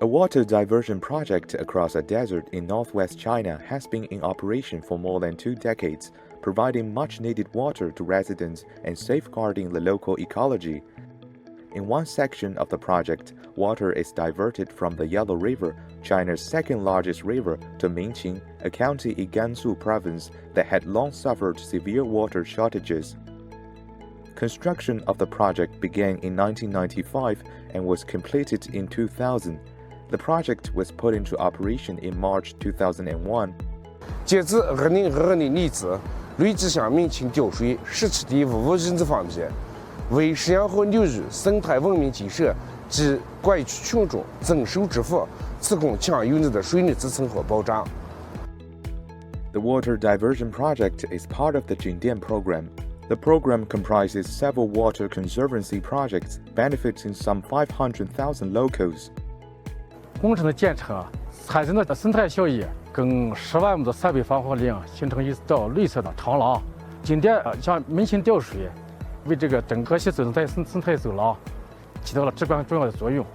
A water diversion project across a desert in northwest China has been in operation for more than 2 decades, providing much-needed water to residents and safeguarding the local ecology. In one section of the project, water is diverted from the Yellow River, China's second-largest river, to Minqing, a county in Gansu province that had long suffered severe water shortages. Construction of the project began in 1995 and was completed in 2000. The project was put into operation in March 2001. 截至2022年为止，累计向民情调水17点55亿立方米，为食养和流域生态文明建设及管区群众增收致富提供强有力的水利支撑和保障。The water diversion project is part of the Jingdian program. The program comprises several water conservancy projects benefiting some 500,000 locals. 工程的建成产生的生态效益跟10万亩的设备防护林形成一道绿色的长廊。景点向民情调水，为这个整个西生态走廊起到了至关重要的作用。